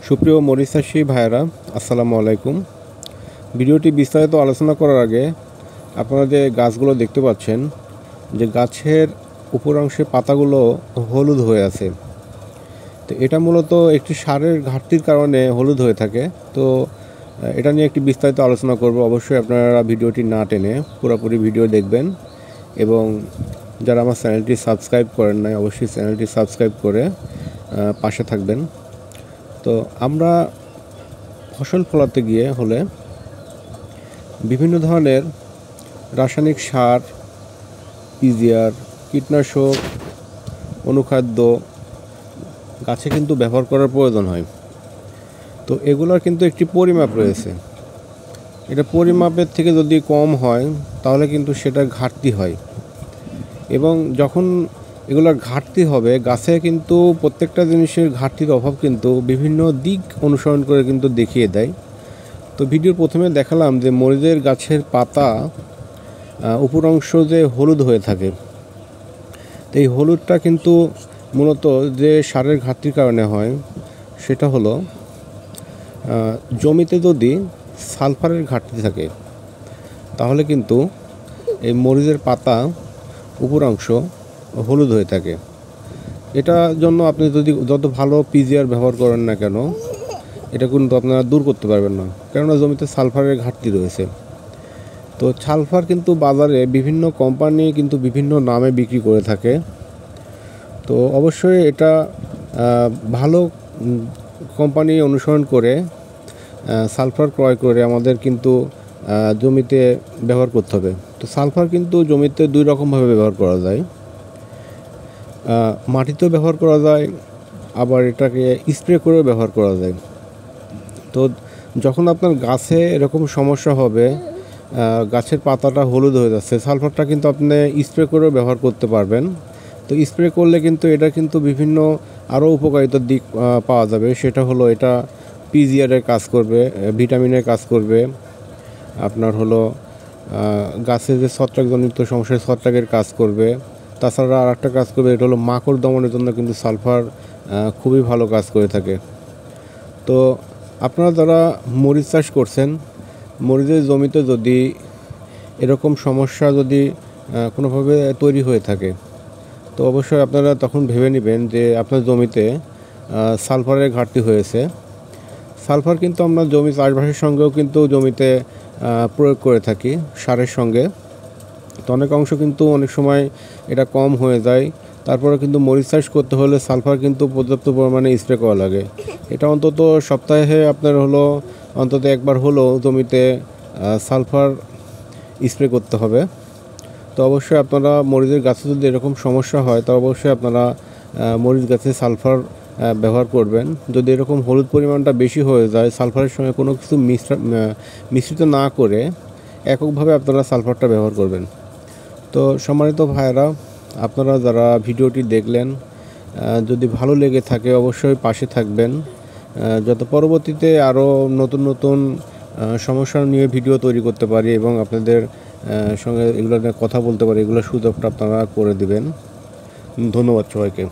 সুপ্রিয় মরিচ চাষী ভাইয়েরা, আসসালামু আলাইকুম। ভিডিওটি বিস্তারিত আলোচনা করার আগে আপনারা যে গাছগুলো দেখতে পাচ্ছেন, যে গাছের উপর অংশে পাতাগুলো হলুদ হয়ে আছে, তো এটা মূলত একটি সারের ঘাটতির কারণে হলুদ হয়ে থাকে। তো এটা নিয়ে একটি বিস্তারিত আলোচনা করব। অবশ্যই আপনারা ভিডিওটি না টেনে পুরোপুরি ভিডিও দেখবেন এবং যারা আমার চ্যানেলটি সাবস্ক্রাইব করেন নাই, অবশ্যই চ্যানেলটি সাবস্ক্রাইব করে পাশে থাকবেন। তো আমরা ফসল ফলাতে গিয়ে হলে বিভিন্ন ধরনের রাসায়নিক সার, পিজিআর, কীটনাশক, অনুখাদ্য গাছে কিন্তু ব্যবহার করার প্রয়োজন হয়। তো এগুলোর কিন্তু একটি পরিমাপ রয়েছে। এটা পরিমাপের থেকে যদি কম হয় তাহলে কিন্তু সেটা ঘাটতি হয়, এবং যখন এগুলোর ঘাটতি হবে, গাছে কিন্তু প্রত্যেকটা জিনিসের ঘাটতির অভাব কিন্তু বিভিন্ন দিক অনুসরণ করে কিন্তু দেখিয়ে দেয়। তো ভিডিওর প্রথমে দেখালাম যে মরিচের গাছের পাতা উপর অংশ যে হলুদ হয়ে থাকে, তো এই হলুদটা কিন্তু মূলত যে সারের ঘাটতির কারণে হয়। সেটা হলো জমিতে যদি সালফারের ঘাটতি থাকে তাহলে কিন্তু এই মরিচের পাতা উপর অংশ হলুদ হয়ে থাকে। এটার জন্য আপনি যদি যত ভালো পিজিআর ব্যবহার করেন না কেন, এটা কিন্তু আপনারা দূর করতে পারবেন না, কেননা জমিতে সালফারের ঘাটতি রয়েছে। তো সালফার কিন্তু বাজারে বিভিন্ন কোম্পানি কিন্তু বিভিন্ন নামে বিক্রি করে থাকে। তো অবশ্যই এটা ভালো কোম্পানি অনুসরণ করে সালফার ক্রয় করে আমাদের কিন্তু জমিতে ব্যবহার করতে হবে। তো সালফার কিন্তু জমিতে দুই রকমভাবে ব্যবহার করা যায়। মাটিতেও ব্যবহার করা যায়, আবার এটাকে স্প্রে করেও ব্যবহার করা যায়। তো যখন আপনার গাছে এরকম সমস্যা হবে, গাছের পাতাটা হলুদ হয়ে যাচ্ছে, সালফারটা কিন্তু আপনি স্প্রে করেও ব্যবহার করতে পারবেন। তো স্প্রে করলে কিন্তু এটা কিন্তু বিভিন্ন আরও উপকারিতার দিক পাওয়া যাবে। সেটা হলো এটা পিজিআরের কাজ করবে, ভিটামিনের কাজ করবে, আপনার হলো গাছের যে ছত্রাকজনিত সমস্যার ছত্রাকের কাজ করবে। তাছাড়া আর একটা কাজ করবে, এটা হলো মাকড় দমনের জন্য কিন্তু সালফার খুবই ভালো কাজ করে থাকে। তো আপনারা যারা মরিচ চাষ করছেন, মরিচের জমিতে যদি এরকম সমস্যা যদি কোনোভাবে তৈরি হয়ে থাকে, তো অবশ্যই আপনারা তখন ভেবে নেবেন যে আপনার জমিতে সালফারের ঘাটতি হয়েছে। সালফার কিন্তু আমরা জমি চাষবাসের সঙ্গেও কিন্তু জমিতে প্রয়োগ করে থাকি সারের সঙ্গে। তো অনেক অংশ কিন্তু অনেক সময় এটা কম হয়ে যায়। তারপরে কিন্তু মরিচ চাষ করতে হলে সালফার কিন্তু পর্যাপ্ত পরিমাণে স্প্রে করা লাগে। এটা অন্তত সপ্তাহে আপনার হলো অন্তত একবার হলেও জমিতে সালফার স্প্রে করতে হবে। তো অবশ্যই আপনারা মরিচের গাছে যদি এরকম সমস্যা হয়, তো অবশ্যই আপনারা মরিচ গাছে সালফার ব্যবহার করবেন। যদি এরকম হলুদ পরিমাণটা বেশি হয়ে যায়, সালফারের সঙ্গে কোনো কিছু মিশ্রিত না করে এককভাবে আপনারা সালফারটা ব্যবহার করবেন। তো সম্মানিত ভাইয়েরা, আপনারা যারা ভিডিওটি দেখলেন, যদি ভালো লেগে থাকে অবশ্যই পাশে থাকবেন, যত পরবর্তীতে আরও নতুন নতুন সমস্যা নিয়ে ভিডিও তৈরি করতে পারি এবং আপনাদের সঙ্গে এগুলো নিয়ে কথা বলতে পারি, এগুলোর সুযোগটা আপনারা করে দিবেন। ধন্যবাদ সবাইকে।